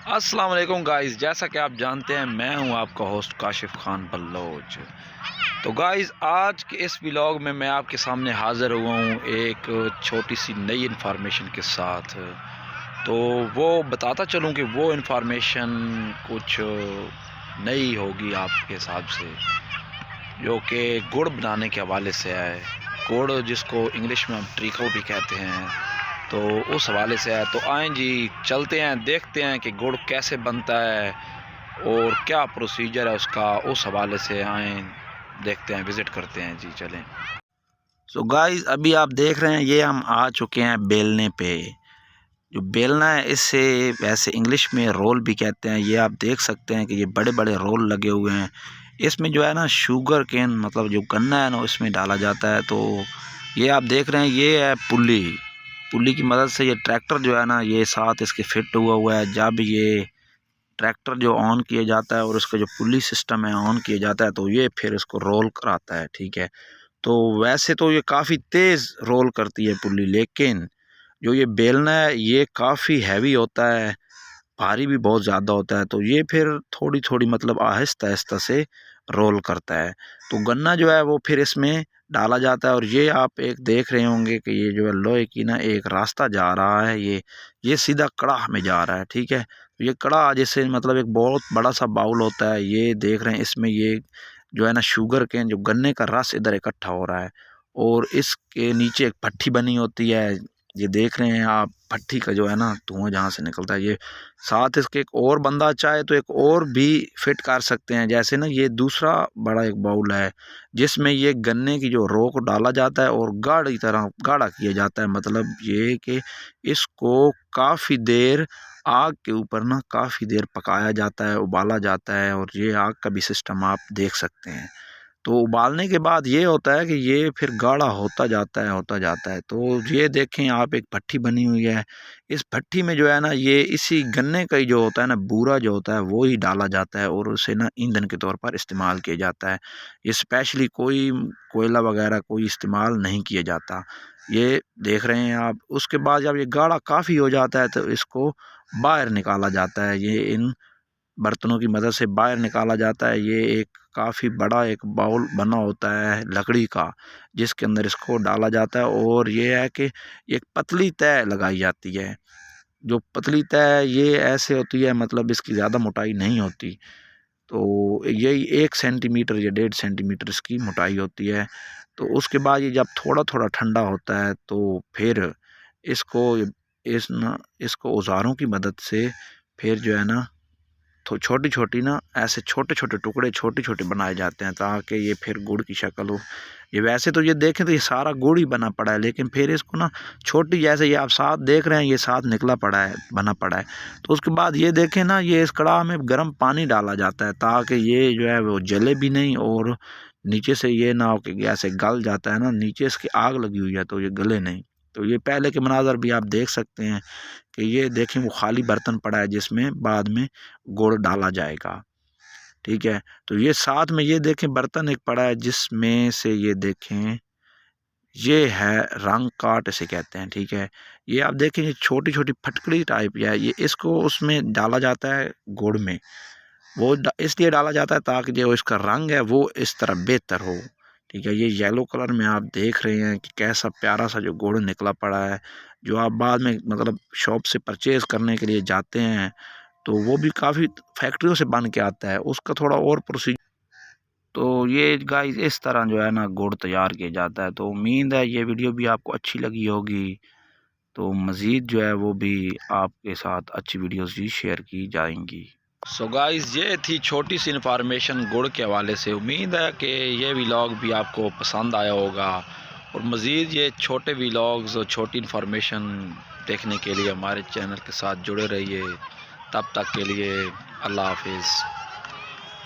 अस्सलाम वालेकुम गाइस, जैसा कि आप जानते हैं मैं हूं आपका होस्ट काशिफ खान बल्लोच। तो गाइस आज के इस व्लॉग में मैं आपके सामने हाज़िर हुआ हूं एक छोटी सी नई इन्फॉर्मेशन के साथ। तो वो बताता चलूं कि वो इन्फॉर्मेशन कुछ नई होगी आपके हिसाब से, जो कि गुड़ बनाने के हवाले से है। गुड़ जिसको इंग्लिश में हम ट्रीकल भी कहते हैं, तो उस हवाले से है। तो आएँ जी, चलते हैं, देखते हैं कि गुड़ कैसे बनता है और क्या प्रोसीजर है उसका। उस हवाले से आएँ, देखते हैं, विज़िट करते हैं जी, चलें। सो गाइस अभी आप देख रहे हैं ये हम आ चुके हैं बेलने पे। जो बेलना है इससे वैसे इंग्लिश में रोल भी कहते हैं। ये आप देख सकते हैं कि ये बड़े बड़े रोल लगे हुए हैं। इसमें जो है ना शुगर केन मतलब जो गन्ना है ना इसमें डाला जाता है। तो ये आप देख रहे हैं ये है पुल्ली। पुल्ली की मदद से ये ट्रैक्टर जो है ना ये साथ इसके फिट हुआ है। जब ये ट्रैक्टर जो ऑन किया जाता है और उसका जो पुल्ली सिस्टम है ऑन किया जाता है तो ये फिर इसको रोल कराता है। ठीक है, तो वैसे तो ये काफ़ी तेज़ रोल करती है पुल्ली, लेकिन जो ये बेलना है ये काफ़ी हैवी होता है, भारी भी बहुत ज़्यादा होता है। तो ये फिर थोड़ी थोड़ी मतलब आहिस्ता आहिस्ता से रोल करता है। तो गन्ना जो है वो फिर इसमें डाला जाता है। और ये आप एक देख रहे होंगे कि ये जो है लोहे की ना एक रास्ता जा रहा है, ये सीधा कड़ाह में जा रहा है। ठीक है, तो ये कड़ाह जैसे मतलब एक बहुत बड़ा सा बाउल होता है। ये देख रहे हैं इसमें ये जो है ना शुगर केन जो गन्ने का रस इधर इकट्ठा हो रहा है और इसके नीचे एक भट्ठी बनी होती है। ये देख रहे हैं आप भट्ठी का जो है ना धुआं जहाँ से निकलता है। ये साथ इसके एक और बंदा चाहे तो एक और भी फिट कर सकते हैं। जैसे ना ये दूसरा बड़ा एक बाउल है जिसमें ये गन्ने की जो रो को डाला जाता है और गाढ़ी तरह गाढ़ा किया जाता है। मतलब ये कि इसको काफ़ी देर आग के ऊपर ना काफ़ी देर पकाया जाता है, उबाला जाता है। और ये आग का भी सिस्टम आप देख सकते हैं। तो उबालने के बाद ये होता है कि ये फिर गाढ़ा होता जाता है होता जाता है। तो ये देखें आप एक भट्ठी बनी हुई है। इस भट्ठी में जो है ना ये इसी गन्ने का ही जो होता है ना बूरा जो होता है वो ही डाला जाता है और उसे ना ईंधन के तौर पर इस्तेमाल किया जाता है। ये स्पेशली कोई कोयला वगैरह कोई इस्तेमाल नहीं किया जाता। ये देख रहे हैं आप। उसके बाद जब ये गाढ़ा काफ़ी हो जाता है तो इसको बाहर निकाला जाता है। ये इन बर्तनों की मदद से बाहर निकाला जाता है। ये एक काफ़ी बड़ा एक बाउल बना होता है लकड़ी का जिसके अंदर इसको डाला जाता है। और ये है कि एक पतली तय लगाई जाती है। जो पतली तय ये ऐसे होती है मतलब इसकी ज़्यादा मोटाई नहीं होती। तो यही 1 सेंटीमीटर या 1.5 सेंटीमीटर इसकी मोटाई होती है। तो उसके बाद ये जब थोड़ा थोड़ा ठंडा होता है तो फिर इसको इसको औज़ारों की मदद से फिर जो है ना तो छोटी छोटी ना ऐसे छोटे छोटे टुकड़े छोटे छोटे बनाए जाते हैं ताकि ये फिर गुड़ की शक्ल हो। ये वैसे तो ये देखें तो ये सारा गुड़ ही बना पड़ा है, लेकिन फिर इसको ना छोटी जैसे ये आप साथ देख रहे हैं ये साथ निकला पड़ा है बना पड़ा है। तो उसके बाद ये देखें ना ये इस कड़ाह में गर्म पानी डाला जाता है ताकि ये जो है वो जले भी नहीं और नीचे से ये ना हो कि ऐसे गल जाता है ना, नीचे इसकी आग लगी हुई है तो ये गले नहीं। तो ये पहले के मनाज़र भी आप देख सकते हैं कि ये देखें वो खाली बर्तन पड़ा है जिसमें बाद में गुड़ डाला जाएगा। ठीक है, तो ये साथ में ये देखें बर्तन एक पड़ा है जिसमें से ये देखें ये है रंग काट इसे कहते हैं। ठीक है, ये आप देखें छोटी छोटी फटकड़ी टाइप या ये इसको उसमें डाला जाता है गुड़ में। वो इसलिए डाला जाता है ताकि जो इसका रंग है वो इस तरह बेहतर हो। ठीक है, ये येलो कलर में आप देख रहे हैं कि कैसा प्यारा सा जो गुड़ निकला पड़ा है। जो आप बाद में मतलब शॉप से परचेज़ करने के लिए जाते हैं तो वो भी काफ़ी फैक्ट्रियों से बन के आता है, उसका थोड़ा और प्रोसीजर। तो ये गाइस इस तरह जो है ना गुड़ तैयार किया जाता है। तो उम्मीद है ये वीडियो भी आपको अच्छी लगी होगी। तो मज़ीद जो है वो भी आपके साथ अच्छी वीडियोस भी शेयर की जाएंगी। सो गाइस ये थी छोटी सी इन्फॉर्मेशन गुड़ के हवाले से। उम्मीद है कि ये व्लॉग भी आपको पसंद आया होगा। और मज़ीद ये छोटे व्लॉग्स और छोटी इन्फॉर्मेशन देखने के लिए हमारे चैनल के साथ जुड़े रहिए। तब तक के लिए अल्लाह हाफिज़।